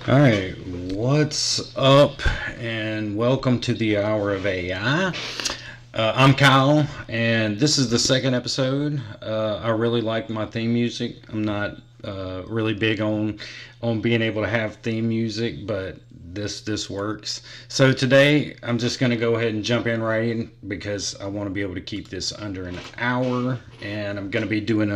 All right, what's up, and welcome to the Hour of AI. I'm Kyle, and this is the second episode. I really like my theme music. I'm not really big on being able to have theme music, but this works. So today, I'm just going to go ahead and jump in right in because I want to be able to keep this under an hour, and I'm going to be doing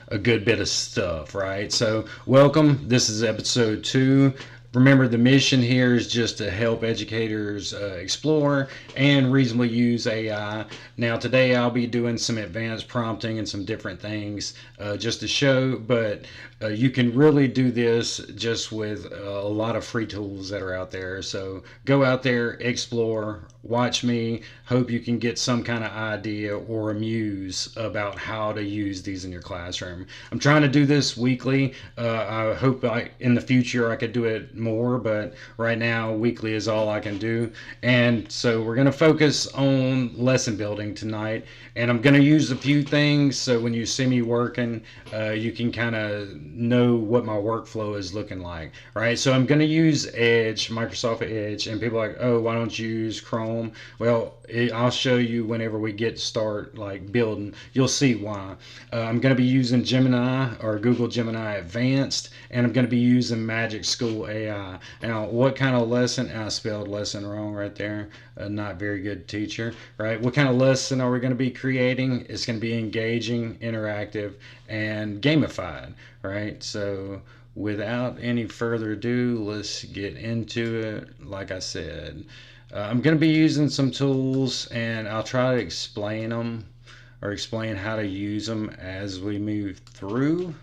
a good bit of stuff, right? So, welcome. This is episode 2. Remember, the mission here is just to help educators explore and reasonably use AI. Now, today I'll be doing some advanced prompting and some different things just to show, but you can really do this just with a lot of free tools that are out there. So go out there, explore, watch me. Hope you can get some kind of idea or a muse about how to use these in your classroom. I'm trying to do this weekly. I hope in the future I could do it more, but right now weekly is all I can do. And so we're going to focus on lesson building tonight. And I'm going to use a few things so when you see me working, you can kind of know what my workflow is looking like, right? So I'm going to use Edge, Microsoft Edge, and people are like, oh, why don't you use Chrome? Well, I'll show you whenever we get start like building. You'll see why. I'm going to be using Gemini or Google Gemini Advanced, and I'm going to be using MagicSchool.ai. Now, what kind of lesson? I spelled lesson wrong right there. Not very good teacher, right? What kind of lesson are we going to be creating? It's going to be engaging, interactive, and gamified, right? So without any further ado, let's get into it. Like I said, I'm going to be using some tools and I'll try to explain them or explain how to use them as we move through.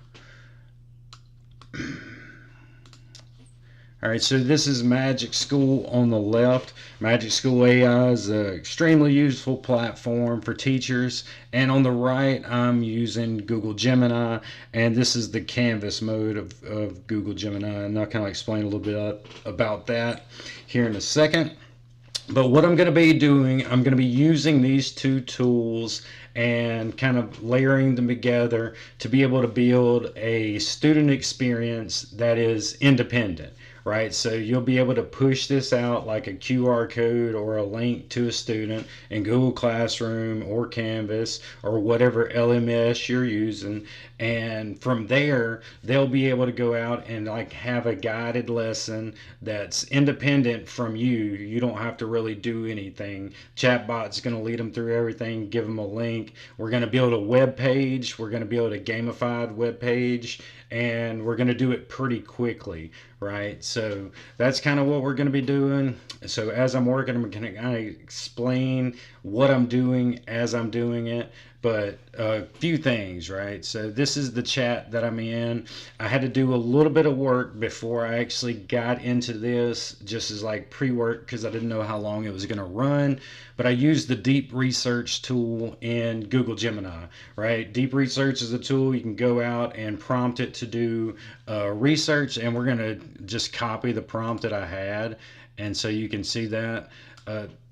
All right, so this is Magic School on the left. Magic School AI is an extremely useful platform for teachers. And on the right, I'm using Google Gemini, and this is the Canvas mode of Google Gemini. And I'll kind of explain a little bit about that here in a second. But what I'm going to be doing, I'm going to be using these two tools and kind of layering them together to be able to build a student experience that is independent, right? So you'll be able to push this out like a QR code or a link to a student in Google Classroom or Canvas or whatever LMS you're using. And from there, they'll be able to go out and like have a guided lesson that's independent from you. You don't have to really do anything. Chatbot's going to lead them through everything, give them a link. We're going to build a web page. We're going to build a gamified web page, and we're going to do it pretty quickly, right? So that's kind of what we're going to be doing. So as I'm working, I'm going to kind of explain what I'm doing as I'm doing it. But a few things, right? So this is the chat that I'm in. I had to do a little bit of work before I actually got into this, just as like pre-work, because I didn't know how long it was going to run. But I used the deep research tool in Google Gemini, right? Deep research is a tool you can go out and prompt it to do research, and we're going to just copy the prompt that I had. And so you can see that.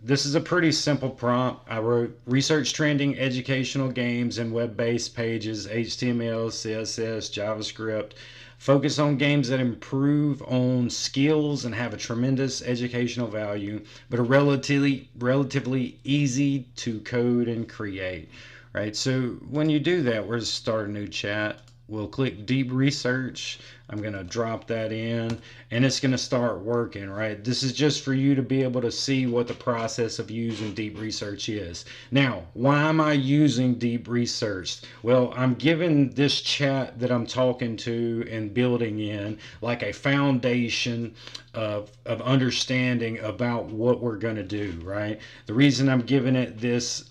This is a pretty simple prompt. I wrote research trending educational games and web-based pages, HTML, CSS, JavaScript. Focus on games that improve on skills and have a tremendous educational value, but are relatively easy to code and create. Right. So when you do that, we're going to start a new chat. We'll click deep research. I'm going to drop that in and it's going to start working, right? This is just for you to be able to see what the process of using deep research is. Now, why am I using deep research? Well, I'm giving this chat that I'm talking to and building in like a foundation of understanding about what we're going to do, right? The reason I'm giving it this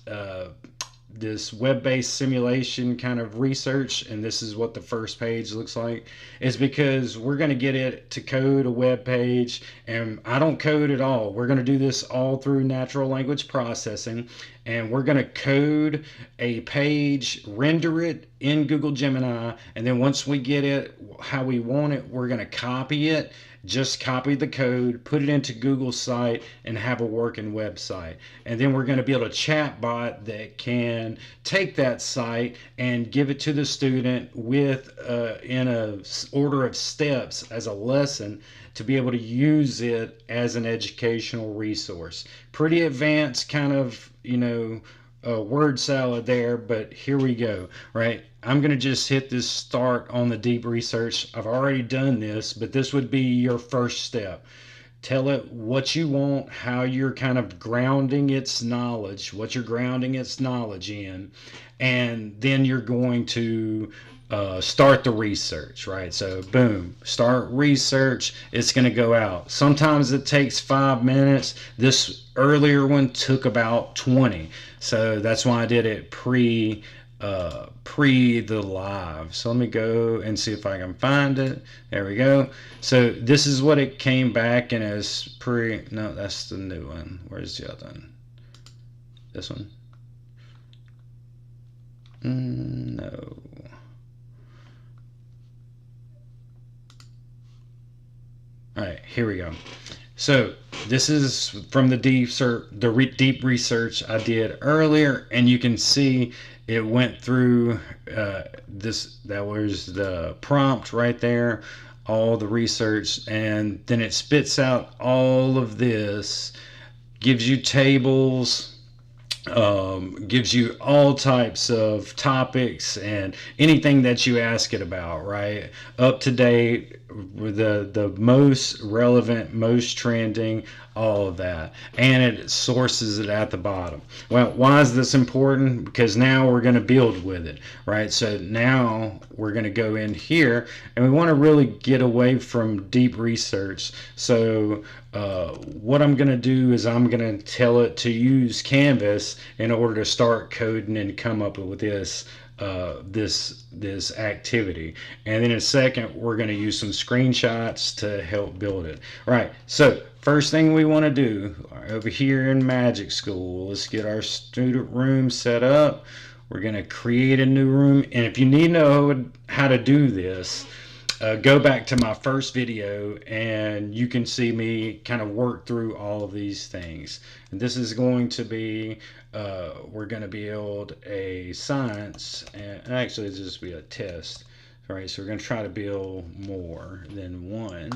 web-based simulation kind of research, and this is what the first page looks like, is because we're going to get it to code a web page, and I don't code at all. We're going to do this all through natural language processing, and we're going to code a page, render it in Google Gemini, and then once we get it how we want it, we're going to copy it, just copy the code, put it into Google's site, and have a working website. And then we're going to build a chat bot that can take that site and give it to the student with in a order of steps as a lesson to be able to use it as an educational resource. Pretty advanced kind of, word salad there, but here we go, right? I'm going to just hit this start on the deep research. I've already done this, but this would be your first step. Tell it what you want, how you're kind of grounding its knowledge, what you're grounding its knowledge in, and then you're going to start the research, right? So boom, start research. It's going to go out. Sometimes it takes 5 minutes. This earlier one took about 20. So that's why I did it pre the live. So let me go and see if I can find it. There we go. So this is what it came back in as pre. No, that's the new one. Where's the other one? This one? No. All right, here we go. So this is from the deep research I did earlier, and you can see it went through this. That was the prompt right there, all the research, and then it spits out all of this, gives you tables, gives you all types of topics and anything that you ask it about, right? Up to date, the most relevant, most trending, all of that, and it sources it at the bottom. Well, why is this important? Because now we're going to build with it, right? So now we're going to go in here, and we want to really get away from deep research. So what I'm going to do is I'm going to tell it to use Canvas in order to start coding and come up with this activity. And then in a second, we're going to use some screenshots to help build it. Right. So first thing we want to do over here in Magic School, let's get our student room set up. We're going to create a new room. And if you need to know how to do this, go back to my first video and you can see me kind of work through all of these things. And this is going to be, we're going to build a science, and actually it's just be a test. All right, so we're going to try to build more than one.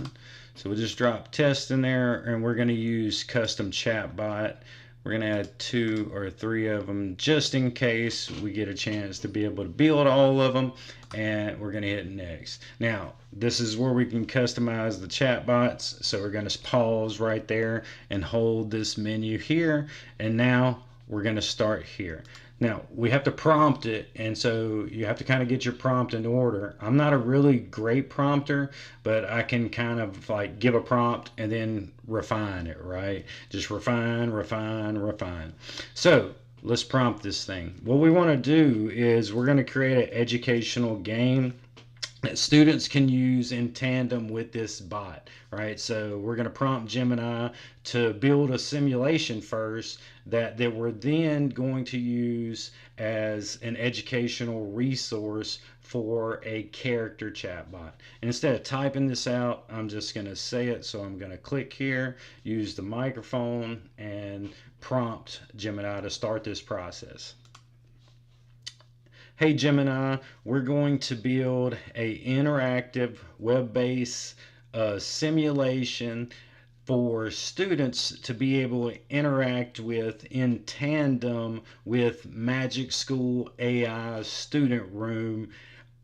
So we'll just drop test in there, and we're going to use custom chatbot. We're going to add 2 or 3 of them just in case we get a chance to be able to build all of them, and we're going to hit next. Now, this is where we can customize the chatbots, so we're going to pause right there and hold this menu here, and now we're going to start here. Now, we have to prompt it, and so you have to kind of get your prompt in order. I'm not a really great prompter, but I can kind of like give a prompt and then refine it, right? Just refine, refine, refine. So let's prompt this thing. What we want to do is we're going to create an educational game that students can use in tandem with this bot, right? So we're going to prompt Gemini to build a simulation first that we're then going to use as an educational resource for a character chatbot. And instead of typing this out, I'm just going to say it. So I'm going to click here, use the microphone, and prompt Gemini to start this process. Hey Gemini, we're going to build a interactive web-based simulation for students to be able to interact with in tandem with Magic School AI student room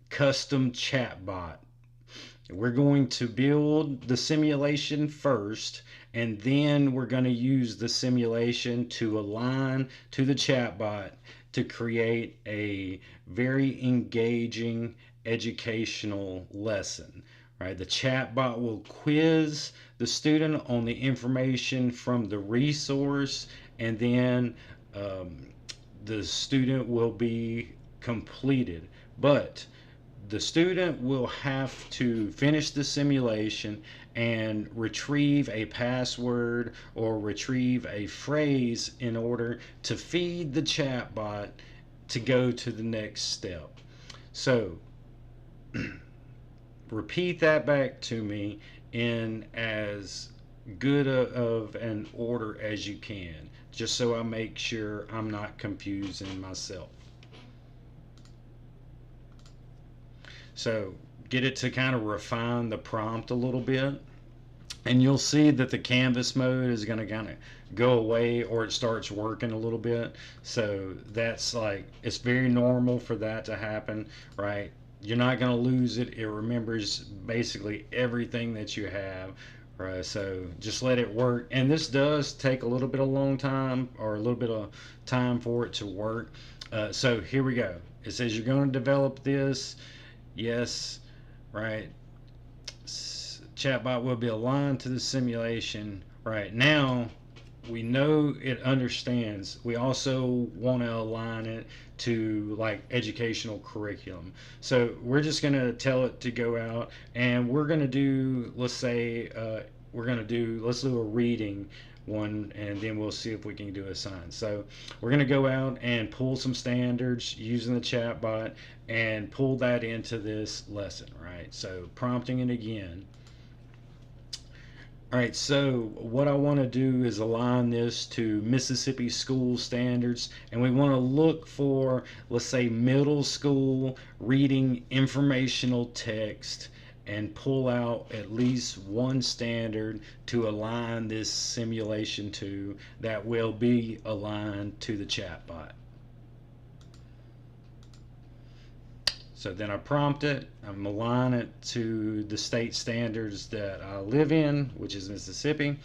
custom chatbot. We're going to build the simulation first, and then we're going to use the simulation to align to the chatbot to create a very engaging educational lesson. Right? The chatbot will quiz the student on the information from the resource, and then the student will be completed. But the student will have to finish the simulation and retrieve a password or retrieve a phrase in order to feed the chatbot to go to the next step. So repeat that back to me in as good of an order as you can, just so I make sure I'm not confusing myself. So get it to kind of refine the prompt a little bit. and you'll see that the canvas mode is going to kind of go away, or it starts working a little bit. So that's like, it's very normal for that to happen, right? You're not going to lose it. It remembers basically everything that you have, right? So just let it work. And this does take a little bit of long time, or a little bit of time for it to work. So here we go. It says you're going to develop this. Yes, right. Chatbot will be aligned to the simulation. Right now, we know it understands. We also want to align it to like educational curriculum. So we're just going to tell it to go out, and we're going to do, let's say, let's do a reading one, and then we'll see if we can do a sign. So we're going to go out and pull some standards using the chatbot and pull that into this lesson, right? So prompting it again. All right, so what I want to do is align this to Mississippi school standards, and we want to look for, let's say, middle school reading informational text, and pull out at least one standard to align this simulation to, that will be aligned to the chatbot. So then I prompt it, I'm align it to the state standards that I live in, which is Mississippi,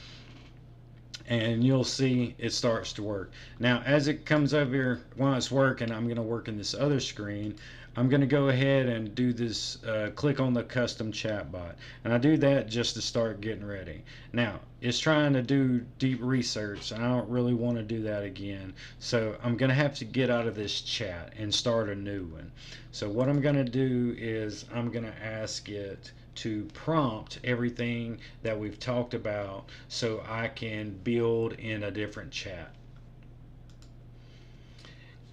and you'll see it starts to work. Now as it comes over here, while it's working, I'm going to work in this other screen. I'm going to go ahead and do this, click on the custom chatbot, and I do that just to start getting ready. Now it's trying to do deep research, and I don't really want to do that again, so I'm going to have to get out of this chat and start a new one. So what I'm going to do is I'm going to ask it to prompt everything that we've talked about so I can build in a different chat.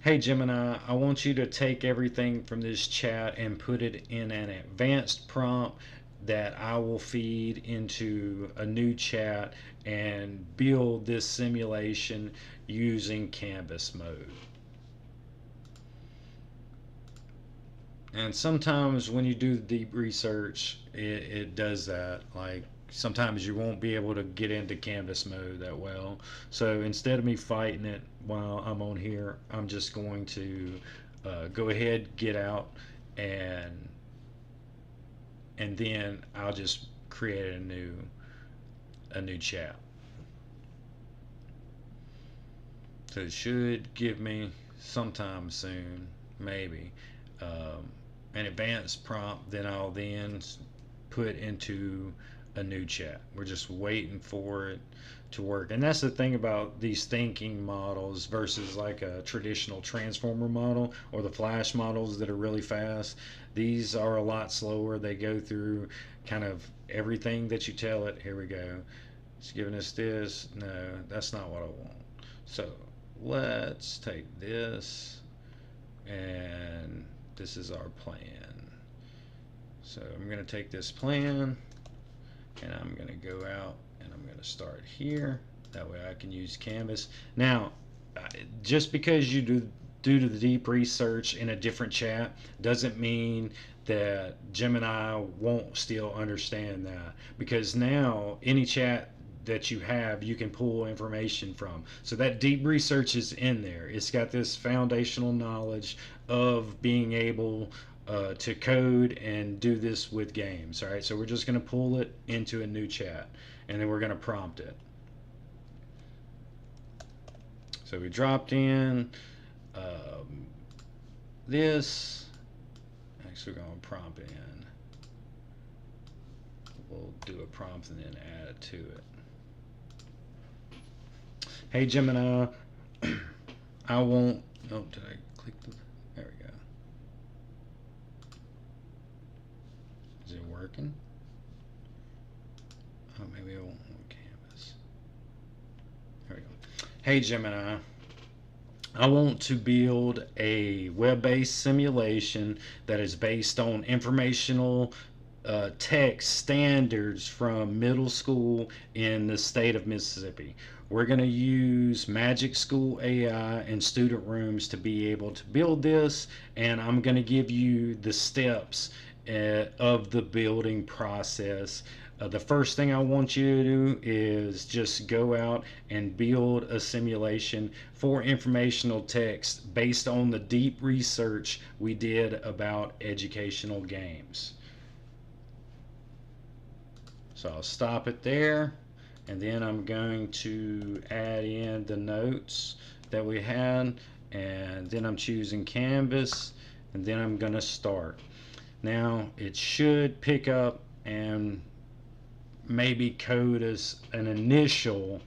Hey Gemini, I want you to take everything from this chat and put it in an advanced prompt that I will feed into a new chat and build this simulation using Canvas mode. And sometimes when you do the deep research, it does that. Like sometimes you won't be able to get into Canvas mode that well. So instead of me fighting it while I'm on here, I'm just going to go ahead, get out, and then I'll just create a new chat. So it should give me sometime soon, maybe, an advanced prompt. Then I'll then put into a new chat. We're just waiting for it to work. And that's the thing about these thinking models versus like a traditional transformer model or the flash models that are really fast. These are a lot slower. They go through kind of everything that you tell it. Here we go. It's giving us this. No, that's not what I want. So let's take this, and this is our plan. So I'm going to take this plan, and I'm going to go out, and I'm going to start here. That way I can use Canvas. Now, just because you do the deep research in a different chat doesn't mean that Gemini won't still understand that, because now any chat that you have, you can pull information from. So that deep research is in there. It's got this foundational knowledge of being able to code and do this with games. All right, so we're just going to pull it into a new chat, and then we're going to prompt it. So we dropped in this. Actually, we're going to prompt it in. We'll do a prompt and then add it to it. Hey Gemini, I want, oh, did I click the, there we go. Is it working? Oh, maybe I won't want Canvas. There we go. Hey Gemini, I want to build a web-based simulation that is based on informational text standards from middle school in the state of Mississippi. We're going to use MagicSchool.ai and student rooms to be able to build this, and I'm going to give you the steps of the building process The first thing I want you to do is just go out and build a simulation for informational text based on the deep research we did about educational games. So I'll stop it there, and then I'm going to add in the notes that we had, and then I'm choosing Canvas, and then I'm going to start. Now it should pick up and maybe code as an initial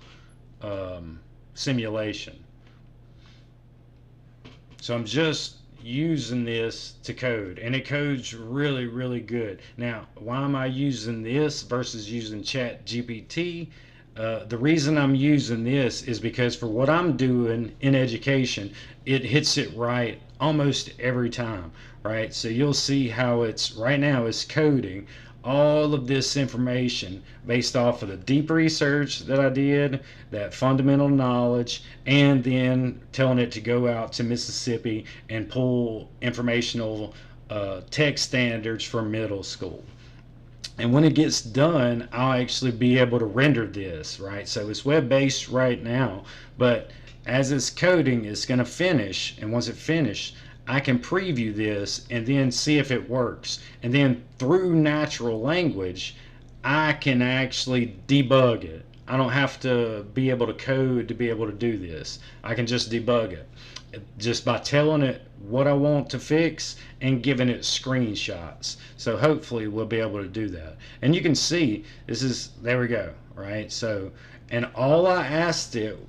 simulation. So I'm just using this to code, and it codes really good. Now, why am I using this versus using ChatGPT? The reason I'm using this is because for what I'm doing in education, it hits it right almost every time, right? So you'll see how it's right now it's coding all of this information based off of the deep research that I did, that fundamental knowledge, and then telling it to go out to Mississippi and pull informational text standards for middle school. And when it gets done, I'll actually be able to render this, right? So it's web-based right now, but as it's coding, it's going to finish, and once it finishes, I can preview this and then see if it works. And then through natural language, I can actually debug it. I don't have to be able to code to be able to do this. I can just debug it just by telling it what I want to fix and giving it screenshots. So hopefully we'll be able to do that. And you can see this is, there we go, right? So, and all I asked it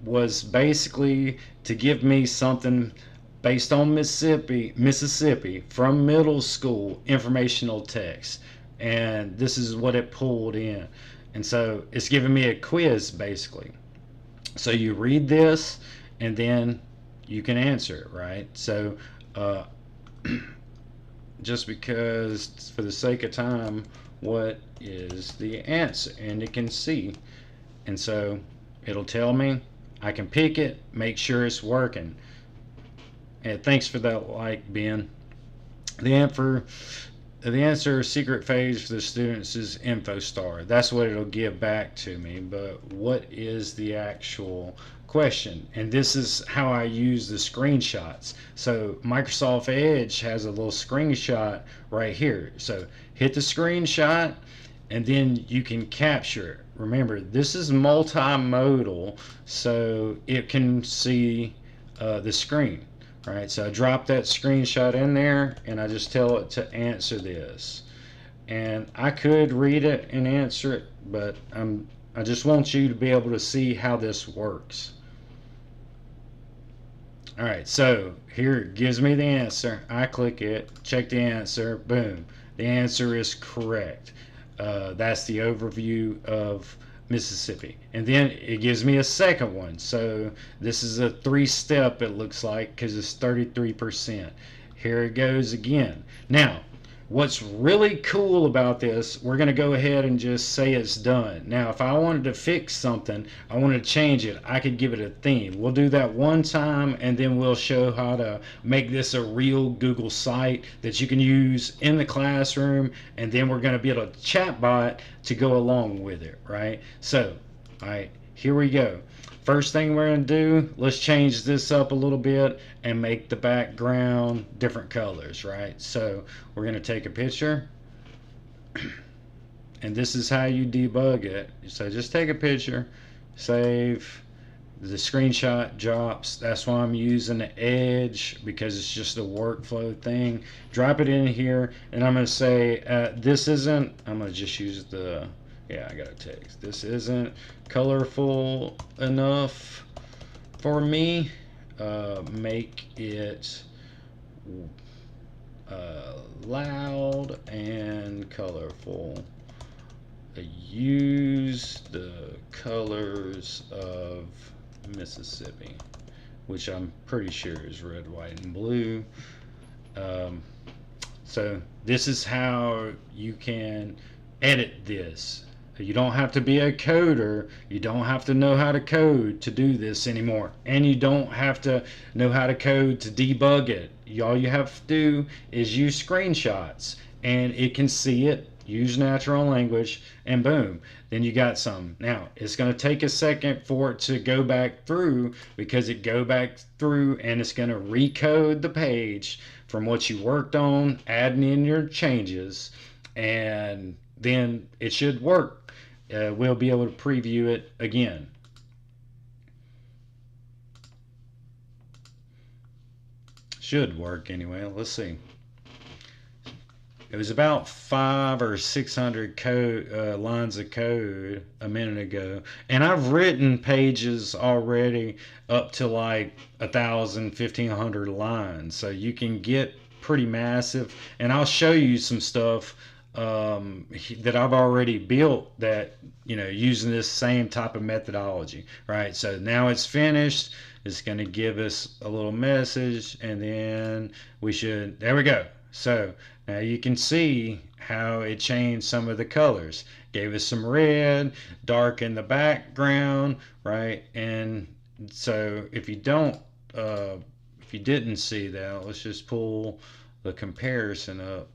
was basically to give me something based on Mississippi from middle school informational text, and this is what it pulled in. And so it's giving me a quiz basically. So you read this and then you can answer it, right? So just because for the sake of time, what is the answer? And it can see, and so it'll tell me. I can pick it, make sure it's working. And thanks for that like, Ben. The answer secret phase for the students is InfoStar. That's what it'll give back to me. But what is the actual question? And this is how I use the screenshots. So Microsoft Edge has a little screenshot right here. So hit the screenshot and then you can capture it. Remember, this is multimodal, so it can see the screen. Right, so I drop that screenshot in there and I just tell it to answer this. And I could read it and answer it, but I just want you to be able to see how this works. Alright, so here it gives me the answer. I click it, check the answer, boom. The answer is correct. That's the overview of Mississippi. And then it gives me a second one. So this is a 3-step, it looks like, because it's 33%. Here it goes again. Now, what's really cool about this, we're going to go ahead and just say it's done. Now, if I wanted to fix something, I wanted to change it, I could give it a theme. We'll do that one time, and then we'll show how to make this a real Google site that you can use in the classroom, and then we're going to build a chatbot to go along with it, right? So, all right, here we go. First thing we're going to do, let's change this up a little bit and make the background different colors, right? So we're going to take a picture, and this is how you debug it. So just take a picture, save, the screenshot drops. That's why I'm using the Edge, because it's just a workflow thing. Drop it in here, and I'm going to say this isn't, I'm going to just use the, yeah, I got a text. This isn't colorful enough for me. Make it loud and colorful. Use the colors of Mississippi, which I'm pretty sure is red, white, and blue. So this is how you can edit this. You don't have to be a coder. You don't have to know how to code to do this anymore. And you don't have to know how to code to debug it. All you have to do is use screenshots, and it can see it use natural language, and boom, then you got some. Now it's going to take a second for it to go back through, because it go back through and it's going to recode the page from what you worked on, adding in your changes, and then it should work. We'll be able to preview it again. Should work anyway. Let's see. It was about 500 or 600 lines of code a minute ago, and I've written pages already up to like 1,000, 1,500 lines, so you can get pretty massive. And I'll show you some stuff that I've already built that, using this same type of methodology, right? So now it's finished. It's going to give us a little message, and then there we go. So now you can see how it changed some of the colors. Gave us some red, dark in the background, right? And so if you didn't see that, let's just pull the comparison up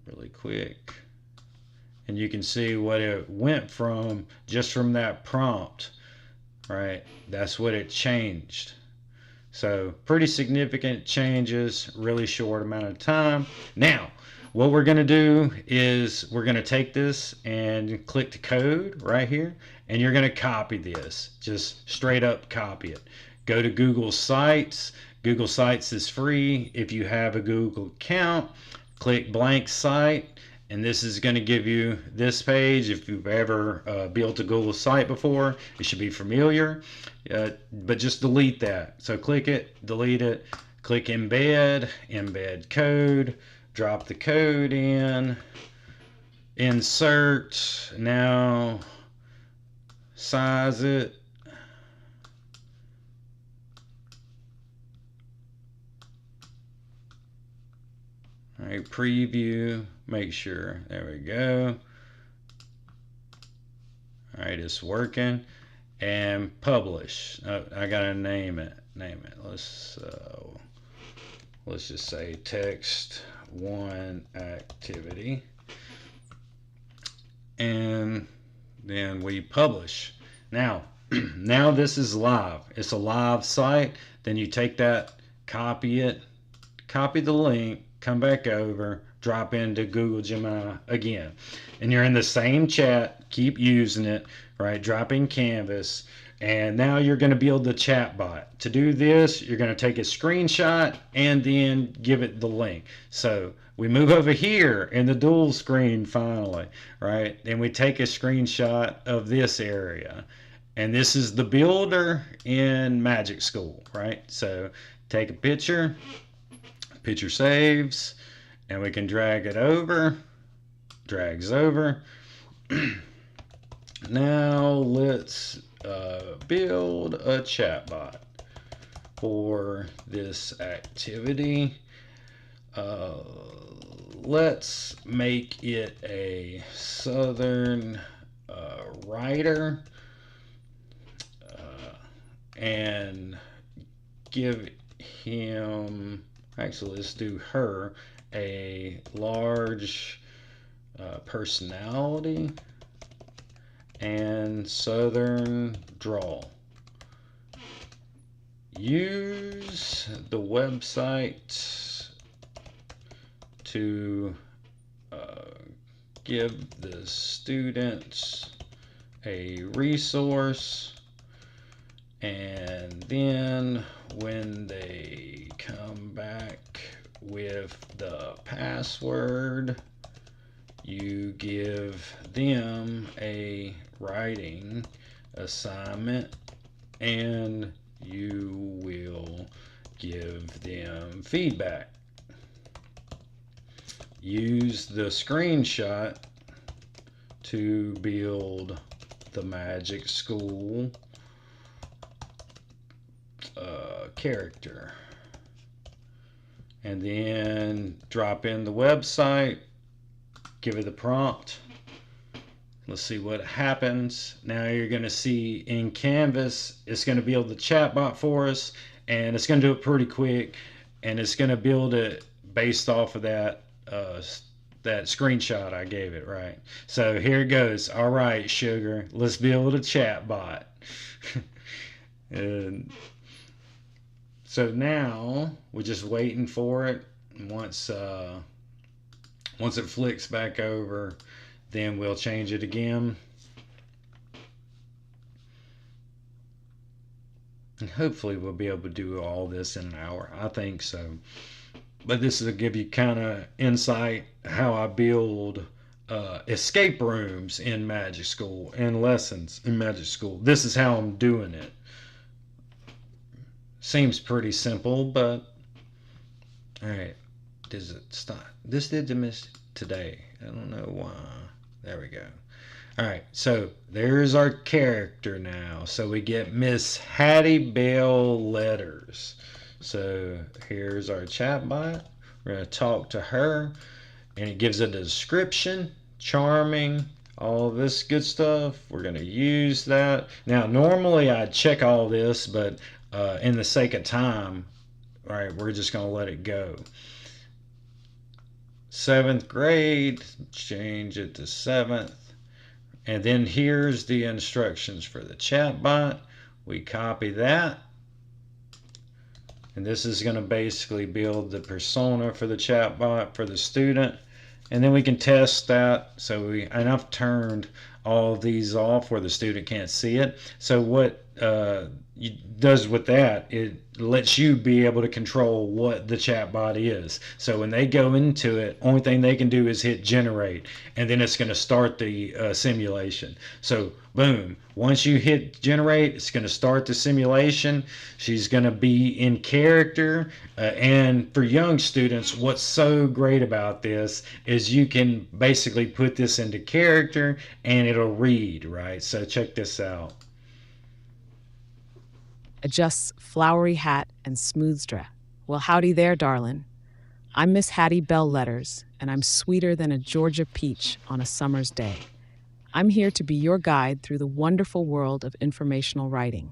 really quick. And you can see what it went from just from that prompt, right? That's what it changed. So pretty significant changes, really short amount of time. Now, what we're going to do is we're going to take this and click the code right here, and you're going to copy this. Just straight up copy it. Go to Google Sites. Google Sites is free. If you have a Google account, click blank site, and this is going to give you this page. If you've ever built a Google site before, it should be familiar, but just delete that. So click it, delete it, click embed, embed code, drop the code in, insert, now size it, all right, preview, make sure, there we go. All right, it's working. And publish. I gotta name it. Let's just say text 1 activity, and then we publish. Now this is live. It's a live site. Then you take that, copy it, copy the link, come back over, drop into Google Gemini again, and you're in the same chat. Keep using it, right? Drop in Canvas, and now you're going to build the chat bot. To do this, you're going to take a screenshot and then give it the link. So we move over here in the dual screen finally, right? And we take a screenshot of this area, and this is the builder in Magic School, right? So take a picture saves, and we can drag it over, drags over. Now let's build a chatbot for this activity. Let's make it a Southern writer, and give him, actually let's do her, a large personality and Southern drawl. Use the website to give the students a resource, and then when they come back with the password, you give them a writing assignment, and you will give them feedback. Use the screenshot to build the Magic School character, and then drop in the website, give it the prompt. Let's see what happens. Now you're going to see in Canvas, it's going to build the chatbot for us, and it's going to do it pretty quick, and it's going to build it based off of that that screenshot I gave it, right? So here it goes. All right, sugar, let's build a chat bot. And so now we're just waiting for it. Once it flicks back over, then we'll change it again. And hopefully we'll be able to do all this in an hour. I think so. But this will give you kind of insight how I build escape rooms in Magic School and lessons in Magic School. This is how I'm doing it. Seems pretty simple, but all right. Does it stop? This did miss today. I don't know why. There we go. All right, so there's our character now. So we get Miss Hattie Bell letters. So here's our chatbot. We're going to talk to her, and it gives it a description, charming, all this good stuff. We're going to use that. Now, normally I'd check all this, but in the sake of time, all right, we're just going to let it go. 7th grade, change it to 7th. And then here's the instructions for the chatbot. We copy that. And this is going to basically build the persona for the chatbot for the student. And then we can test that. And I've turned all of these off where the student can't see it. So what it does with that, it lets you be able to control what the chatbot is. So when they go into it, only thing they can do is hit generate, and then it's going to start the simulation. So boom, once you hit generate, it's going to start the simulation. She's going to be in character, and for young students, what's so great about this is you can basically put this into character and it'll read, right? So check this out. Adjusts flowery hat and smooths dress. Well, howdy there, darlin'. I'm Miss Hattie Bell Letters, and I'm sweeter than a Georgia peach on a summer's day. I'm here to be your guide through the wonderful world of informational writing.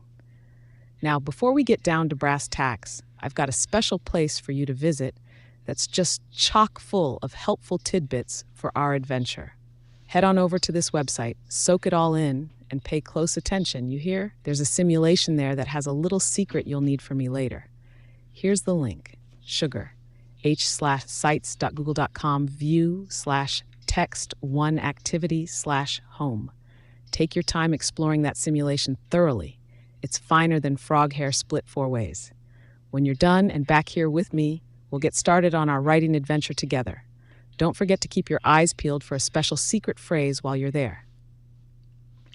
Now, before we get down to brass tacks, I've got a special place for you to visit that's just chock full of helpful tidbits for our adventure. Head on over to this website, soak it all in, and pay close attention, you hear? There's a simulation there that has a little secret you'll need from me later. Here's the link, sugar, h/sites.google.com view/text1activity/home. Take your time exploring that simulation thoroughly. It's finer than frog hair split 4 ways. When you're done and back here with me, we'll get started on our writing adventure together. Don't forget to keep your eyes peeled for a special secret phrase while you're there.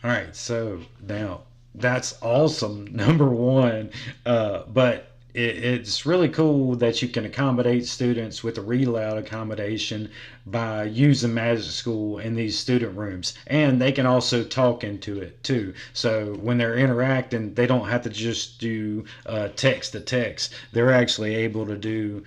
All right, so now that's awesome, number one, but it's really cool that you can accommodate students with a read aloud accommodation by using Magic School in these student rooms, and they can also talk into it too. So when they're interacting, they don't have to just do text to text. They're actually able to do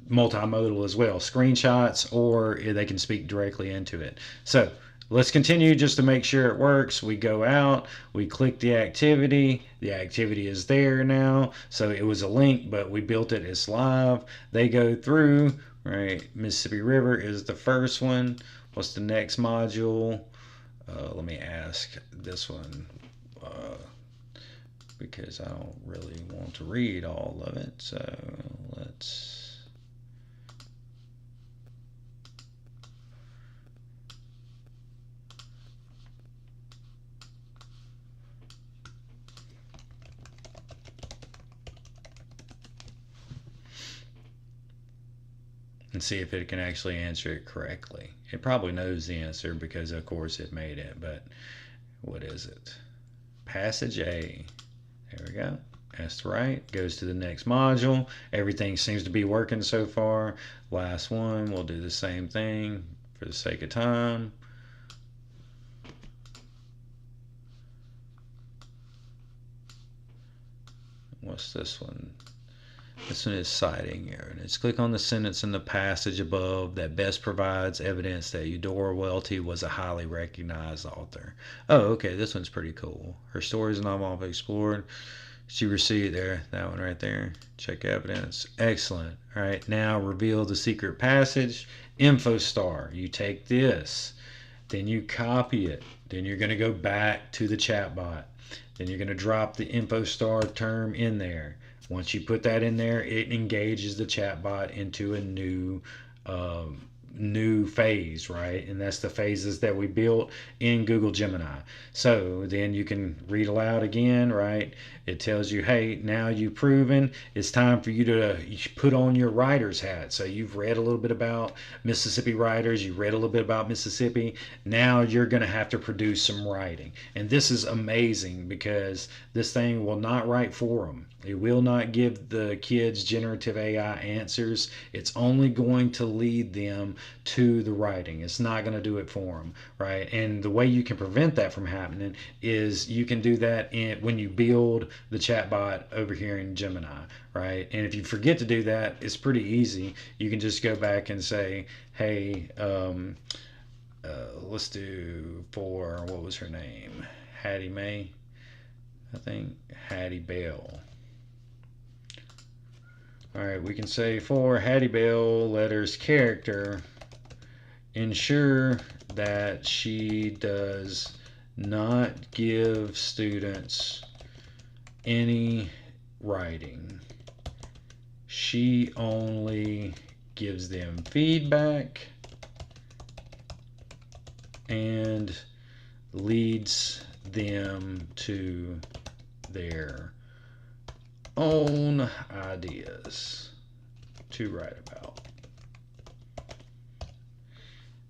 multimodal as well, screenshots, or they can speak directly into it. So let's continue just to make sure it works. We go out, we click the activity is there now. So it was a link, but we built it, it's live. They go through, right? Mississippi River is the first one. What's the next module? Let me ask this one, because I don't really want to read all of it. So let's and see if it can actually answer it correctly. It probably knows the answer because of course it made it, but what is it? Passage A. There we go. That's right. Goes to the next module. Everything seems to be working so far. Last one, we'll do the same thing for the sake of time. What's this one? This one is citing here, and it's click on the sentence in the passage above that best provides evidence that Eudora Welty was a highly recognized author. Oh, okay, this one's pretty cool. Her stories and novel have explored. You receive there, that one right there. Check evidence. Excellent. All right, now reveal the secret passage. Info star. You take this, then you copy it. Then you're going to go back to the chatbot. Then you're going to drop the info star term in there. Once you put that in there, it engages the chatbot into a new phase, right? And that's the phases that we built in Google Gemini. So then you can read aloud again, right? It tells you, hey, now you've proven, it's time for you to put on your writer's hat. So you've read a little bit about Mississippi writers, you read a little bit about Mississippi. Now you're going to have to produce some writing. And this is amazing because this thing will not write for them. It will not give the kids generative AI answers. It's only going to lead them to the writing. It's not going to do it for them, right? And the way you can prevent that from happening is you can do that when you build the chatbot over here in Gemini, right? And if you forget to do that, it's pretty easy. You can just go back and say, hey, let's do for, what was her name? Hattie Mae, I think. Hattie Bell. All right, we can say for Hattie Bell, letters character, ensure that she does not give students any writing. She only gives them feedback and leads them to their own ideas to write about.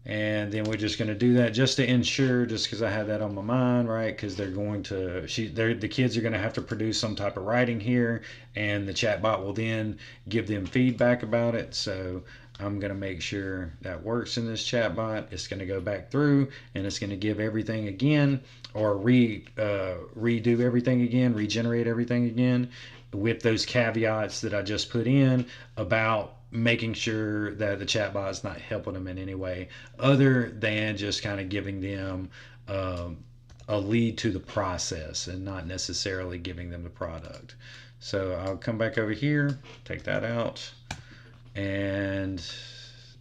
And then we're just going to do that just to ensure, just because I had that on my mind, right? Because they're going to, the kids are going to have to produce some type of writing here, and the chatbot will then give them feedback about it. So I'm going to make sure that works in this chatbot. It's going to go back through and it's going to give everything again, or redo everything again, regenerate everything again with those caveats that I just put in about making sure that the chatbot is not helping them in any way other than just kind of giving them a lead to the process and not necessarily giving them the product. So I'll come back over here, take that out, and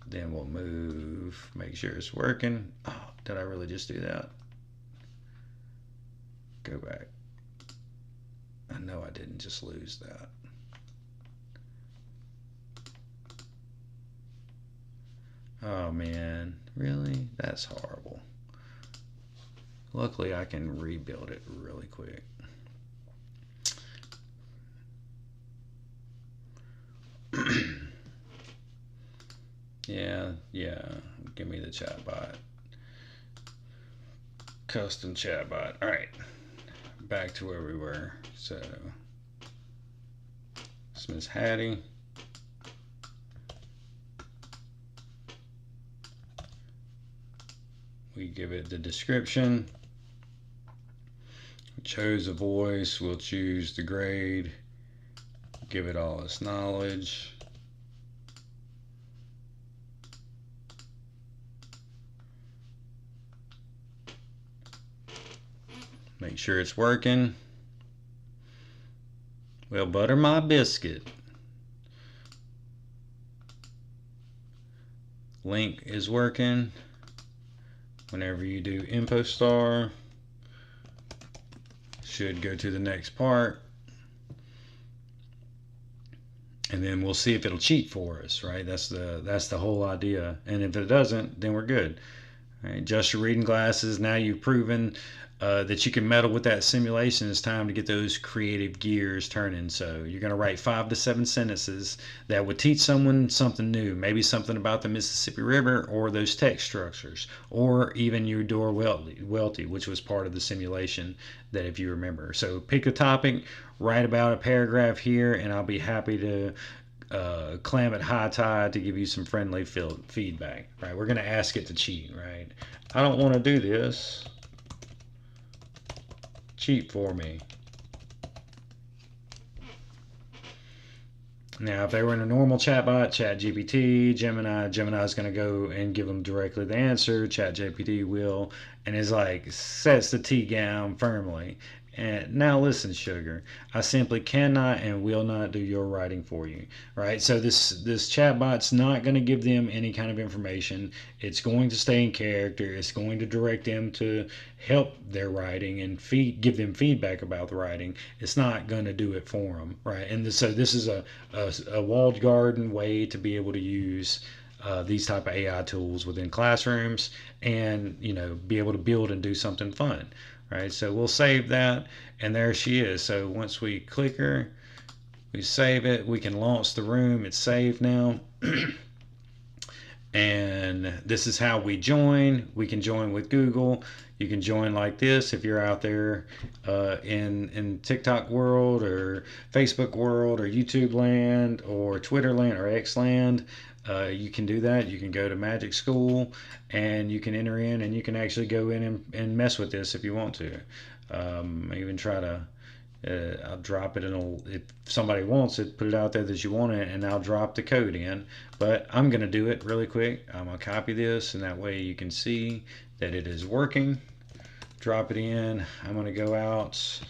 then we'll move, make sure it's working. Oh, did I really just do that? Go back. I know I didn't just lose that. Oh man, really? That's horrible. Luckily I can rebuild it really quick. Yeah, give me the chatbot. Custom chatbot. All right, back to where we were. So, it's Miss Hattie. We give it the description. We chose a voice. We'll choose the grade. Give it all its knowledge. Make sure it's working. Well, butter my biscuit. Link is working. Whenever you do info star, should go to the next part. And then we'll see if it'll cheat for us, right? That's the whole idea. And if it doesn't, then we're good. All right, adjust your reading glasses. Now you've proven that you can meddle with that simulation. It's time to get those creative gears turning. So you're going to write 5 to 7 sentences that would teach someone something new, maybe something about the Mississippi River or those text structures, or even your door welty, which was part of the simulation, that if you remember. So pick a topic, write about a paragraph here, and I'll be happy to clam at high tide to give you some friendly feedback. Right? We're going to ask it to cheat, right? I don't want to do this. Cheat for me. Now, if they were in a normal chatbot, ChatGPT, Gemini is going to go and give them directly the answer. ChatGPT will, and is like, sets the T down firmly. And now listen, sugar, I simply cannot and will not do your writing for you, right? So this chatbot's not going to give them any kind of information. It's going to stay in character. It's going to direct them to help their writing and give them feedback about the writing. It's not going to do it for them, right? And so this is a walled garden way to be able to use these type of AI tools within classrooms, and be able to build and do something fun, right? So we'll save that, and there she is. So once we click her, we save it, we can launch the room. It's saved now. And this is how we join. We can join with Google. You can join like this if you're out there in TikTok world or Facebook world or YouTube land or Twitter land or X land. You can do that. You can go to Magic School and you can enter in, and you can actually go in and mess with this if you want to. Even try to I'll drop it in if somebody wants it, put it out there that you want it, and I'll drop the code in. But I'm going to do it really quick. I'm going to copy this, and that way you can see that it is working. Drop it in. I'm going to go out.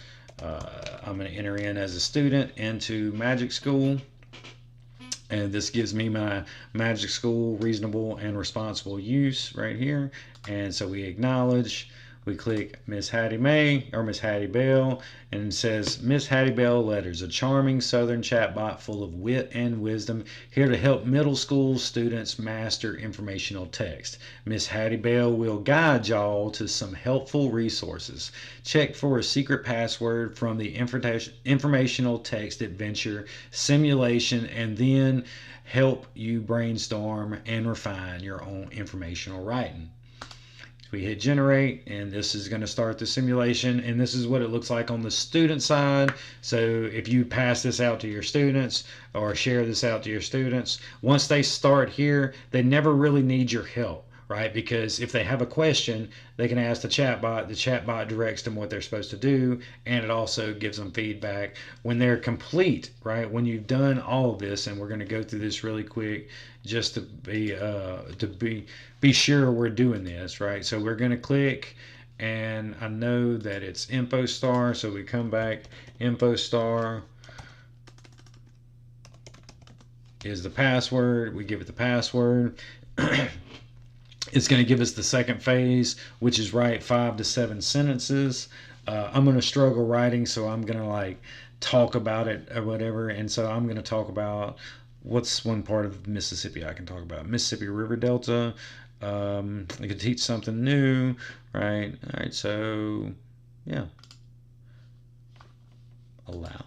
I'm going to enter in as a student into Magic School. And this gives me my Magic School reasonable and responsible use right here. And so we acknowledge. We click Miss Hattie May or Miss Hattie Bell, and it says Miss Hattie Bell Letters, a charming southern chatbot full of wit and wisdom, here to help middle school students master informational text. Miss Hattie Bell will guide y'all to some helpful resources. Check for a secret password from the informational text adventure simulation, and then help you brainstorm and refine your own informational writing. We hit generate, and this is going to start the simulation, and this is what it looks like on the student side. So if you pass this out to your students or share this out to your students, once they start here, they never really need your help, right? Because if they have a question, they can ask the chatbot directs them what they're supposed to do, and it also gives them feedback when they're complete, right? When you've done all of this, and we're going to go through this really quick just to be sure we're doing this, right? So we're going to click, and I know that it's info star, so we come back, info star is the password. We give it the password. It's going to give us the second phase, which is write 5 to 7 sentences. I'm going to struggle writing, so I'm going to talk about it or whatever. And so I'm going to talk about what's one part of Mississippi I can talk about. Mississippi River Delta. I could teach something new, right? All right, so yeah. Allow.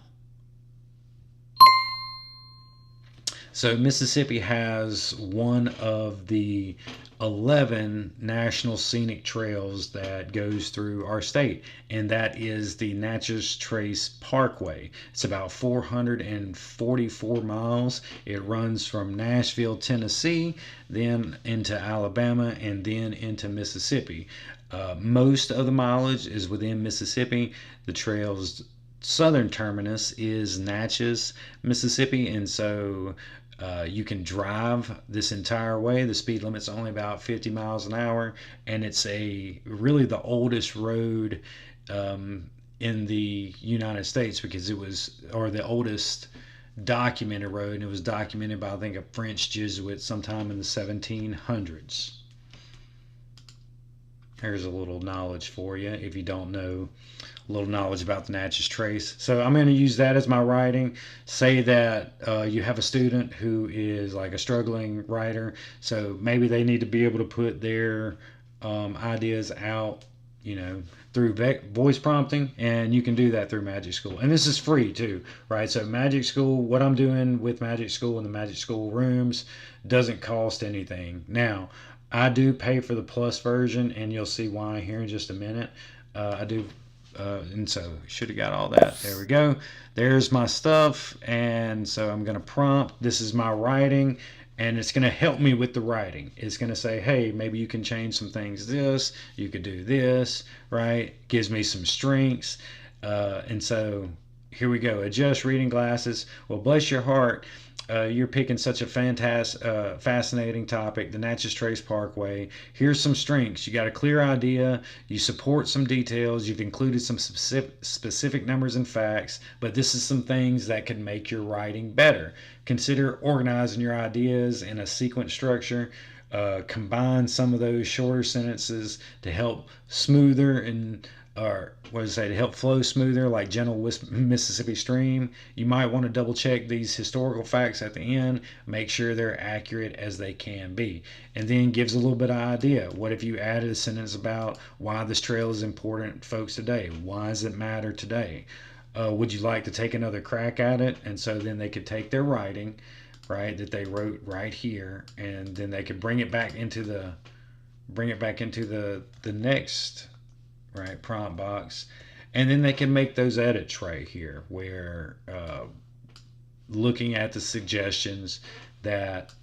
So Mississippi has one of the 11 national scenic trails that goes through our state, and that is the Natchez Trace Parkway. It's about 444 miles. It runs from Nashville, Tennessee, then into Alabama, and then into Mississippi. Most of the mileage is within Mississippi. The trail's southern terminus is Natchez, Mississippi, and so you can drive this entire way. The speed limit's only about 50 miles an hour, and it's really the oldest road in the United States, because the oldest documented road, and it was documented by, I think, a French Jesuit sometime in the 1700s. Here's a little knowledge for you if you don't know, a little knowledge about the Natchez Trace. So I'm going to use that as my writing. Say that you have a student who is like a struggling writer, so maybe they need to be able to put their ideas out, through voice prompting, and you can do that through Magic School. And this is free too, right? So Magic School, what I'm doing with Magic School and the Magic School rooms doesn't cost anything. Now, I do pay for the plus version, and you'll see why here in just a minute. I do, and so should have got all that. There we go. There's my stuff, and so I'm going to prompt. This is my writing, and it's going to help me with the writing. It's going to say, hey, maybe you can change some things. You could do this, right? Gives me some strengths, and so here we go. Adjust reading glasses. Well, bless your heart. You're picking such a fascinating topic, the Natchez Trace Parkway. Here's some strengths. You got a clear idea. You support some details. You've included some specific numbers and facts, but this is some things that can make your writing better. Consider organizing your ideas in a sequence structure. Combine some of those shorter sentences to help smoother and or what does it say, to help flow smoother like gentle Mississippi stream. You might want to double check these historical facts at the end, make sure they're accurate as they can be. And then gives a little bit of idea. What if you added a sentence about why this trail is important to folks today? Why does it matter today? Would you like to take another crack at it? And so then they could take their writing, right, that they wrote right here, and then they could bring it back into the next, right, prompt box, and then they can make those edits right here where looking at the suggestions that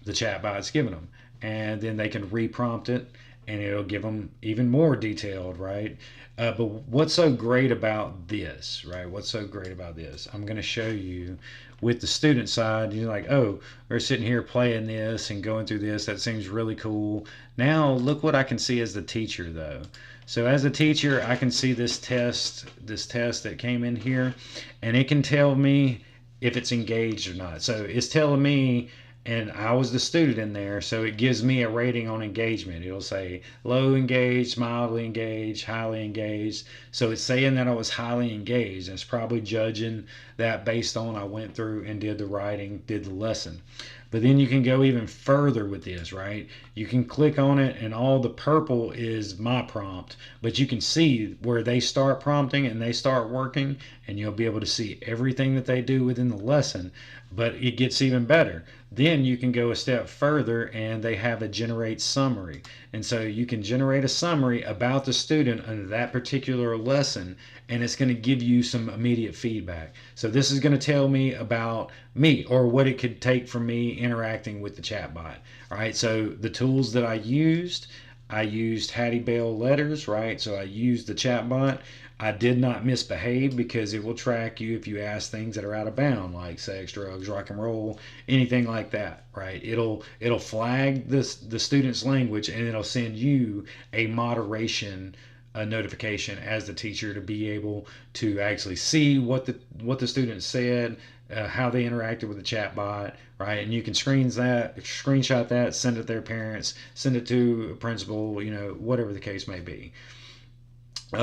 the chatbot's given them, and then they can reprompt it and it'll give them even more detailed, right? But what's so great about this, right? What's so great about this? I'm going to show you with the student side. You're like, oh, we're sitting here playing this and going through this. That seems really cool. Now look what I can see as the teacher, though. So as a teacher, I can see this test that came in here, and it can tell me if it's engaged or not. So it's telling me, and I was the student in there, so it gives me a rating on engagement. It'll say low engaged, mildly engaged, highly engaged. So it's saying that I was highly engaged, and it's probably judging that based on I went through and did the writing, did the lesson. But then you can go even further with this, right? You can click on it, and all the purple is my prompt, but you can see where they start prompting and they start working, and you'll be able to see everything that they do within the lesson. But it gets even better. Then you can go a step further, and they have a generate summary. And so you can generate a summary about the student under that particular lesson, and it's going to give you some immediate feedback. So this is going to tell me about me, or what it could take from me interacting with the chatbot. All right, so the tools that I used Hattie Bell letters, right? So I used the chatbot. I did not misbehave because it will track you if you ask things that are out of bound, like sex, drugs, rock and roll, anything like that, right? It'll flag the student's language, and it'll send you a moderation notification as the teacher to be able to actually see what the student said, how they interacted with the chatbot, right? And you can screenshot that, send it to their parents, send it to a principal, whatever the case may be.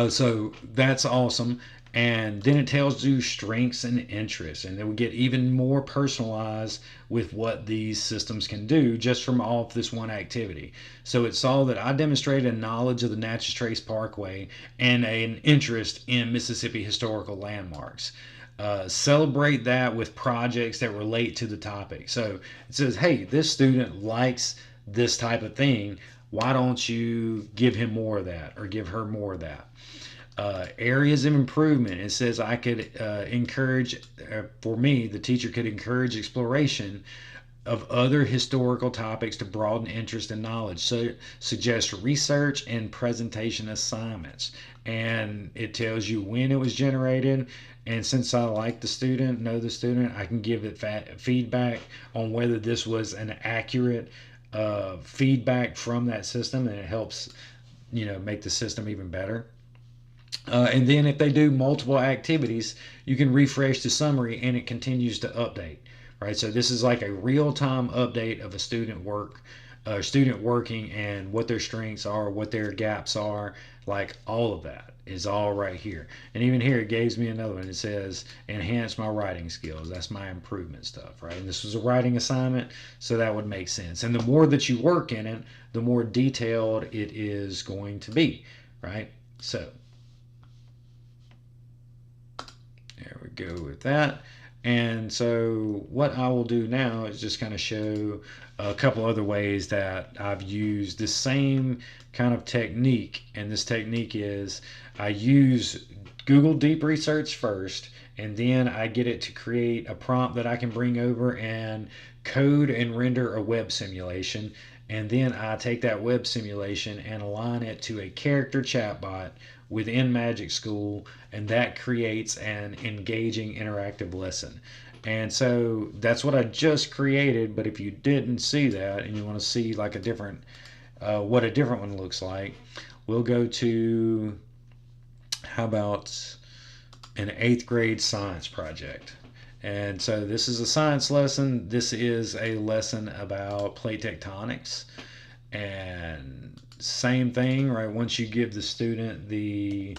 So that's awesome. And then it tells you strengths and interests, and then we get even more personalized with what these systems can do just from off this one activity. So it saw that I demonstrated a knowledge of the Natchez Trace Parkway and an interest in Mississippi historical landmarks. Celebrate that with projects that relate to the topic. So it says, hey, this student likes this type of thing. Why don't you give him more of that, or give her more of that? Areas of improvement. It says I could encourage, for me, the teacher could encourage exploration of other historical topics to broaden interest and knowledge. So suggest research and presentation assignments. And it tells you when it was generated. And since I like the student, know the student, I can give it feedback on whether this was an accurate feedback from that system, and it helps make the system even better. And then if they do multiple activities, you can refresh the summary, and it continues to update, right? So this is like a real-time update of a student working, and what their strengths are, what their gaps are, like all of that is all right here. And even here it gives me another one. It says enhance my writing skills. That's my improvement stuff, right? And this was a writing assignment, so that would make sense. And the more that you work in it, the more detailed it is going to be, right? So there we go with that. And so what I will do now is just kind of show a couple other ways that I've used the same kind of technique. And this technique is I use Google Deep Research first, and then I get it to create a prompt that I can bring over and code and render a web simulation. And then I take that web simulation and align it to a character chatbot within Magic School, and that creates an engaging interactive lesson. And so that's what I just created. But if you didn't see that and you want to see like a different, what a different one looks like, we'll go to, how about an 8th grade science project. And so this is a science lesson. This is a lesson about plate tectonics. And same thing, right? Once you give the student the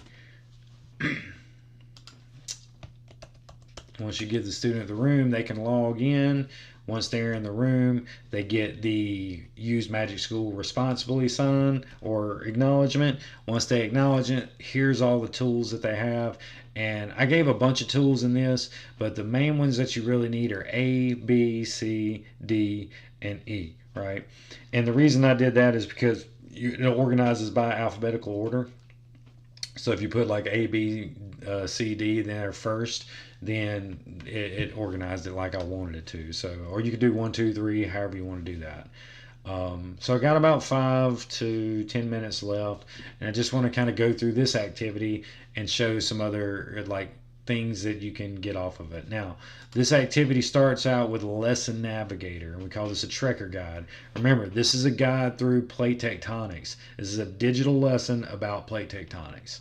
once you give the student the room, they can log in. Once they're in the room, they get the use Magic School responsibly sign or acknowledgement. Once they acknowledge it, here's all the tools that they have. And I gave a bunch of tools in this, but the main ones that you really need are A, B, C, D, and E, right? And the reason I did that is because it organizes by alphabetical order. So if you put like A, B, C, D there first, then it organized it like I wanted it to. So, or you could do 1, 2, 3, however you want to do that. So I got about 5 to 10 minutes left, and I just want to kind of go through this activity and show some other like things that you can get off of it. Now, this activity starts out with Lesson Navigator, and we call this a Trekker guide. Remember, this is a guide through plate tectonics. This is a digital lesson about plate tectonics.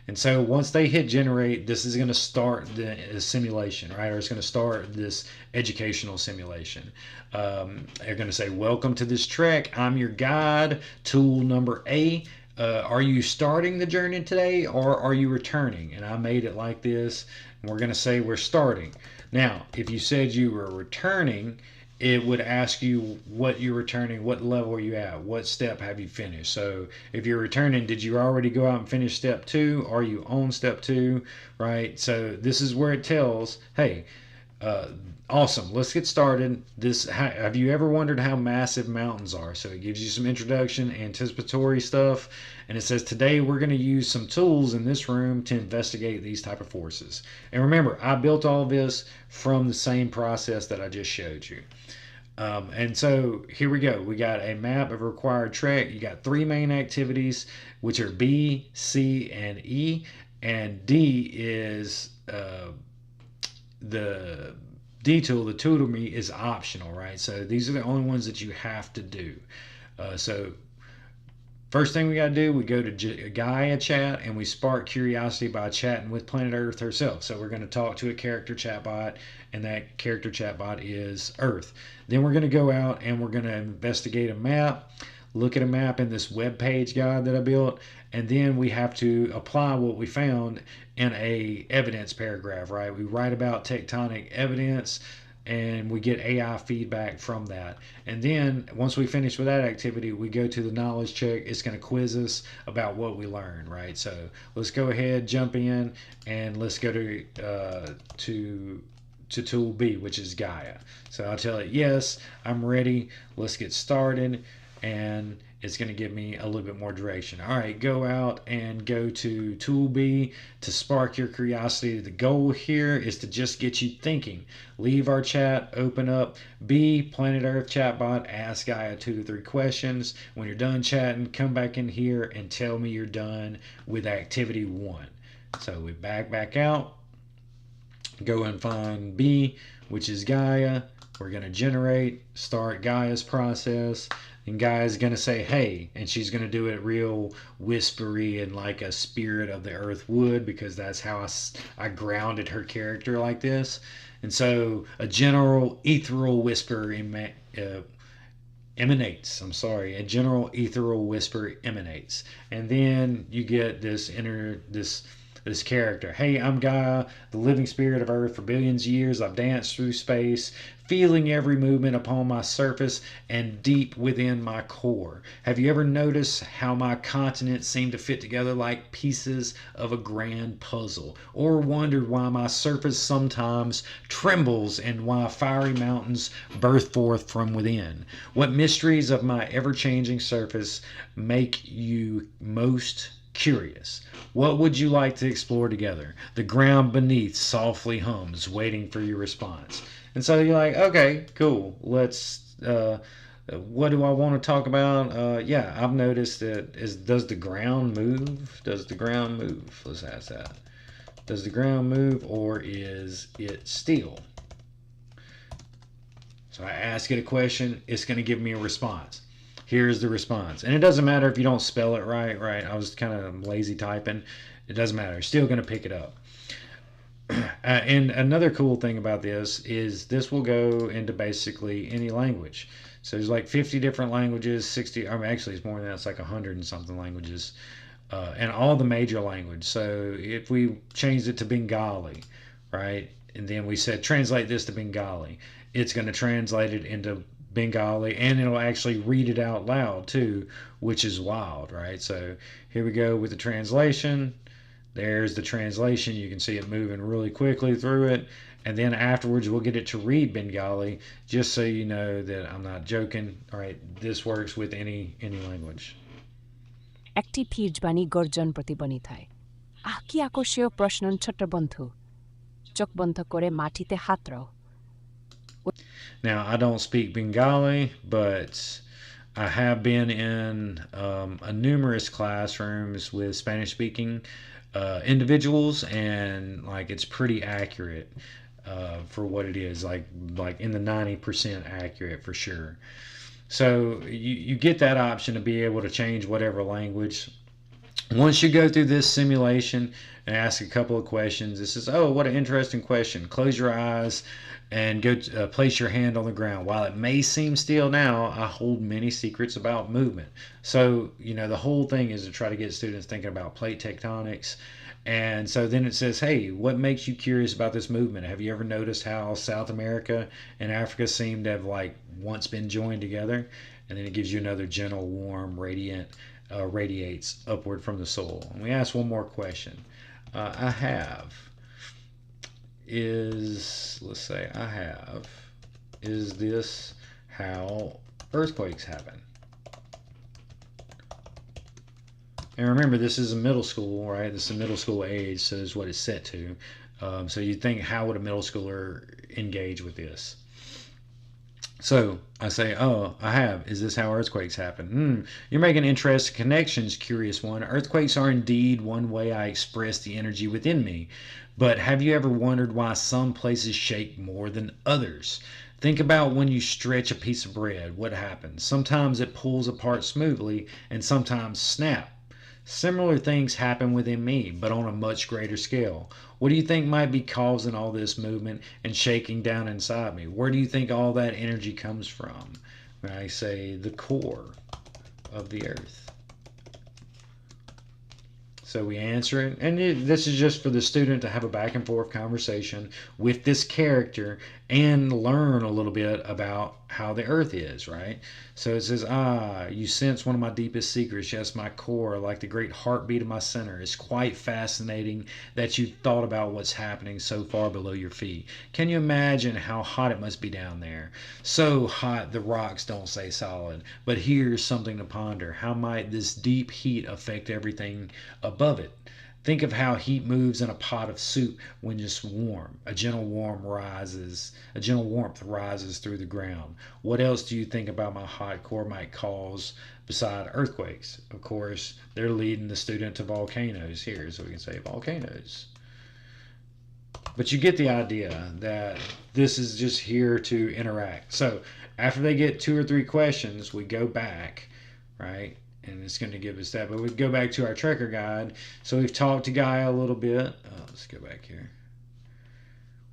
And so once they hit generate, this is going to start the simulation, right? Or it's going to start this educational simulation. They're going to say, welcome to this trek. I'm your guide. Tool number A. Are you starting the journey today or are you returning? And I made it like this. And we're going to say we're starting. Now, if you said you were returning, it would ask you what you're returning, what level are you at, what step have you finished. So if you're returning, did you already go out and finish step 2? Are you on step 2, right? So this is where it tells, hey, awesome, let's get started. Have you ever wondered how massive mountains are? So it gives you some introduction, anticipatory stuff, and it says today we're going to use some tools in this room to investigate these type of forces. And remember, I built all this from the same process that I just showed you. And so here we go. We got a map of required trek. You got 3 main activities, which are B, C, and E. And D is the D tool. The tool to me is optional, right? So these are the only ones that you have to do. So first thing we got to do, we go to Gaia chat and we spark curiosity by chatting with Planet Earth herself. So we're going to talk to a character chatbot, and that character chatbot is Earth. Then we're going to go out and we're going to investigate a map, look at a map in this web page guide that I built, and then we have to apply what we found in a evidence paragraph, right? We write about tectonic evidence and we get AI feedback from that. And then once we finish with that activity, we go to the knowledge check. It's going to quiz us about what we learned, right? So let's go ahead, jump in, and let's go to tool B, which is Gaia. So I'll tell it, yes, I'm ready. Let's get started. And it's going to give me a little bit more direction. All right, go out and go to tool B to spark your curiosity. The goal here is to just get you thinking. Leave our chat, open up B, Planet Earth chatbot, ask Gaia 2 to 3 questions. When you're done chatting, come back in here and tell me you're done with activity 1. So we back out, go and find B, which is Gaia. We're going to generate, start Gaia's process. And Gaia's going to say, hey, and she's going to do it real whispery and like a spirit of the earth would, because that's how I grounded her character like this. And so a general ethereal whisper emanates. A general ethereal whisper emanates. And then you get this character. Hey, I'm Gaia, the living spirit of Earth. For billions of years, I've danced through space, feeling every movement upon my surface and deep within my core. Have you ever noticed how my continents seem to fit together like pieces of a grand puzzle? Or wondered why my surface sometimes trembles and why fiery mountains birth forth from within? What mysteries of my ever-changing surface make you most curious? What would you like to explore together? The ground beneath softly hums, waiting for your response. And so you're like, okay, cool. Let's, what do I want to talk about? Yeah, I've noticed that does the ground move? Does the ground move? Let's ask that. Does the ground move or is it still? So I ask it a question, it's going to give me a response. Here's the response. And it doesn't matter if you don't spell it right, right? I was kind of lazy typing. It doesn't matter. It's still going to pick it up. And another cool thing about this will go into basically any language. So there's like 50 different languages, 60, I mean, actually it's more than that, it's like 100 and something languages, and all the major language. So if we changed it to Bengali, right, and then we said translate this to Bengali, it's going to translate it into Bengali, and it'll actually read it out loud too, which is wild, right? So here we go with the translation. There's the translation. You can see it moving really quickly through it. And then afterwards, we'll get it to read Bengali, just so you know that I'm not joking. All right, this works with any language. একটি পিজবাণী গর্জন প্রতিবনিতায় আহ কি আকর্ষীয় প্রশ্ন ছোট বন্ধু চোখ বন্ধ করে মাটিতে হাত রাও Now, I don't speak Bengali, but I have been in numerous classrooms with Spanish-speaking individuals, and like it's pretty accurate for what it is, like in the 90% accurate for sure. So you get that option to be able to change whatever language. Once you go through this simulation and ask a couple of questions, this is, oh, what an interesting question. Close your eyes and go place your hand on the ground. While it may seem still now, I hold many secrets about movement. So, the whole thing is to try to get students thinking about plate tectonics. And so then it says, hey, what makes you curious about this movement? Have you ever noticed how South America and Africa seem to have like once been joined together? And then it gives you another gentle, warm, radiant, radiates upward from the soul. And we ask one more question. Is this how earthquakes happen? And remember, this is a middle school, right? This is a middle school age, so this is what it's set to. So you think, how would a middle schooler engage with this? So I say, oh, I have. Is this how earthquakes happen? You're making interesting connections, curious one. Earthquakes are indeed one way I express the energy within me. But have you ever wondered why some places shake more than others? Think about when you stretch a piece of bread. What happens? Sometimes it pulls apart smoothly, and sometimes snap. Similar things happen within me, but on a much greater scale. What do you think might be causing all this movement and shaking down inside me? Where do you think all that energy comes from? I say the core of the earth. So we answer it, and this is just for the student to have a back and forth conversation with this character and learn a little bit about how the earth is, right? So it says, you sense one of my deepest secrets. Yes, my core, like the great heartbeat of my center. It's quite fascinating that you've thought about what's happening so far below your feet. Can you imagine how hot it must be down there? So hot the rocks don't stay solid. But here's something to ponder. How might this deep heat affect everything above it? Think of how heat moves in a pot of soup when just warm. A gentle warmth rises through the ground. What else do you think about my hot core might cause beside earthquakes? Of course, they're leading the student to volcanoes here, so we can say volcanoes. But you get the idea that this is just here to interact. So after they get 2 or 3 questions, we go back, right? And it's going to give us that. But we go back to our tracker guide. So we've talked to Gaia a little bit. Let's go back here.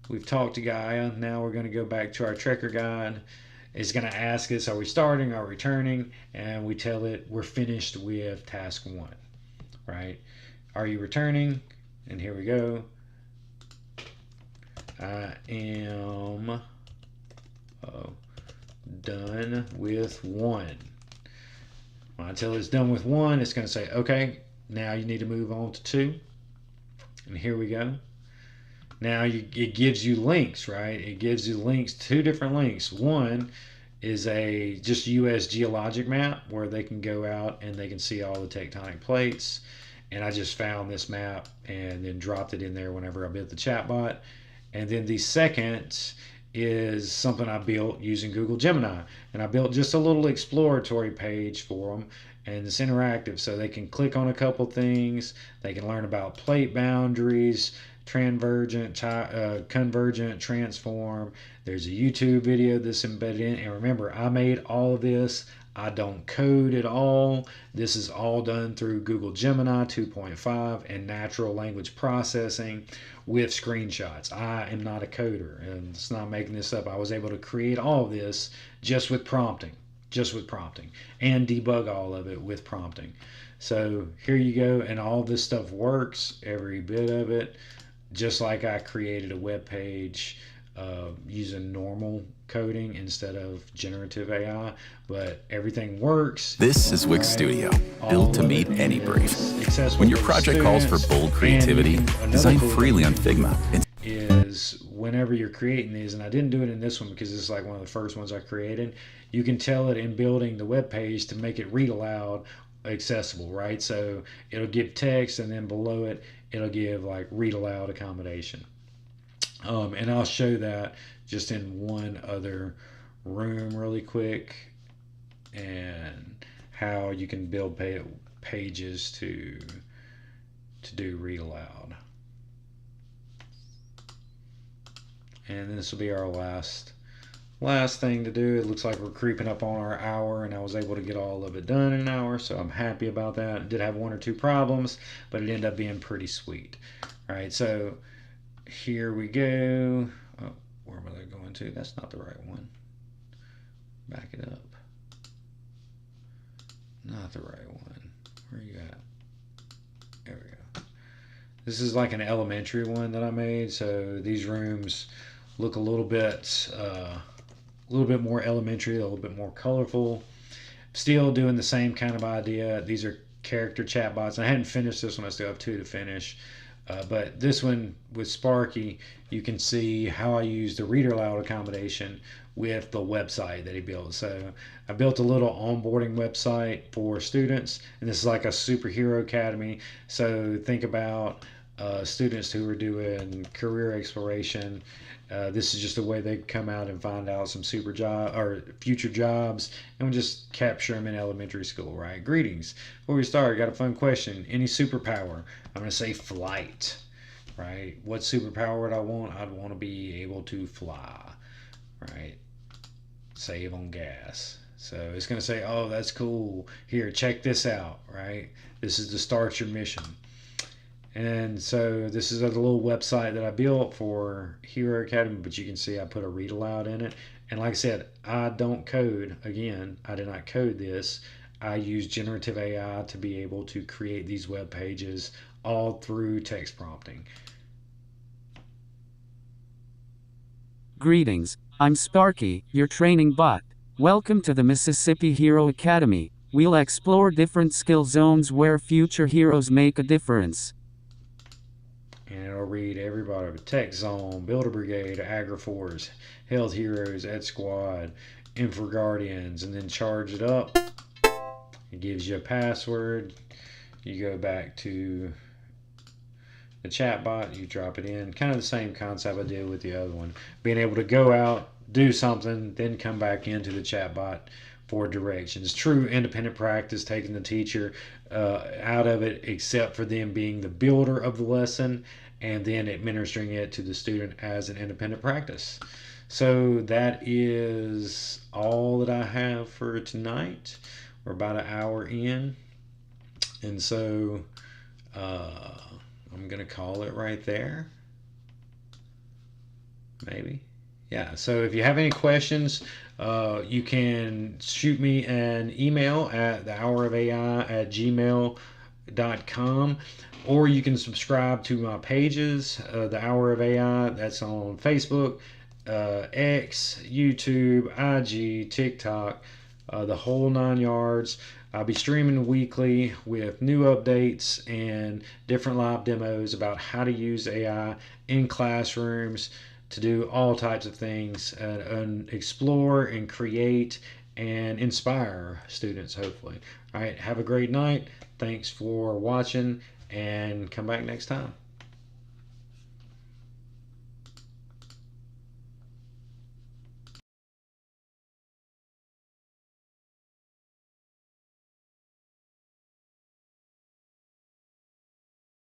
We've talked to Gaia. Now we're going to go back to our tracker guide. It's going to ask us, are we starting, are we returning? And we tell it we're finished with task 1, right? Are you returning? And here we go. I am done with 1. Until it's done with 1, it's going to say, okay, now you need to move on to 2. And here we go. Now it gives you links, right? It gives you links, 2 different links. One is a just U.S. geologic map where they can go out and they can see all the tectonic plates. And I just found this map and then dropped it in there whenever I built the chatbot. And then the second is something I built using Google Gemini. And I built just a little exploratory page for them. And it's interactive, so they can click on a couple things. They can learn about plate boundaries, convergent, transform. There's a YouTube video that's embedded in. And remember, I made all of this. I don't code at all. This is all done through Google Gemini 2.5 and natural language processing with screenshots. I am not a coder, and it's not making this up. I was able to create all of this just with prompting, and debug all of it with prompting. So here you go, and all this stuff works, every bit of it, just like I created a web page using normal coding instead of generative AI, but everything works. This is Wix Studio, built to meet any brief. When your project calls for bold creativity, design freely on Figma. Is whenever you're creating these, and I didn't do it in this one because this is like one of the first ones I created, you can tell it in building the web page to make it read aloud accessible, right? So it'll give text, and then below it it'll give like read aloud accommodation. And I'll show that just in one other room really quick, and how you can build pages to do read aloud. And this will be our last thing to do. It looks like we're creeping up on our hour, and I was able to get all of it done in an hour, so I'm happy about that. I did have one or two problems, but it ended up being pretty sweet. All right, so here we go. Oh, where am I going to? That's not the right one. Back it up. Not the right one. Where are you at? There we go. This is like an elementary one that I made, so these rooms look a little bit more elementary, a little bit more colorful. Still doing the same kind of idea. These are character chatbots. I hadn't finished this one. I still have two to finish. But this one with Sparky, you can see how I use the reader aloud accommodation with the website that he built. So I built a little onboarding website for students, and this is like a superhero academy. So think about students who are doing career exploration. This is just a way they come out and find out some future jobs, and we just capture them in elementary school, right? Greetings. Before we start, I got a fun question. Any superpower? I'm going to say flight, right? What superpower would I want? I'd want to be able to fly, right? Save on gas. So it's going to say, oh, that's cool. Here, check this out, right? This is to start your mission. And so this is a little website that I built for Hero Academy, but you can see I put a read aloud in it. And like I said, I don't code. Again, I did not code this. I use generative AI to be able to create these web pages all through text prompting. Greetings, I'm Sparky, your training bot. Welcome to the Mississippi Hero Academy. We'll explore different skill zones where future heroes make a difference. And it'll read everybody: Tech Zone, Builder Brigade, Agri-Force, Health Heroes, Ed Squad, Infra Guardians, and then charge it up. It gives you a password. You go back to the chatbot, you drop it in. Kind of the same concept I did with the other one. Being able to go out, do something, then come back into the chatbot for directions. True independent practice, taking the teacher out of it, except for them being the builder of the lesson, and then administering it to the student as an independent practice. So that is all that I have for tonight. We're about an hour in, and so I'm gonna call it right there. Maybe. Yeah, so if you have any questions, you can shoot me an email at thehourofai@gmail.com, or you can subscribe to my pages, The Hour of AI. That's on Facebook, X, YouTube, IG, TikTok, the whole 9 yards. I'll be streaming weekly with new updates and different live demos about how to use AI in classrooms to do all types of things, and explore and create and inspire students, hopefully. All right, have a great night. Thanks for watching, and come back next time.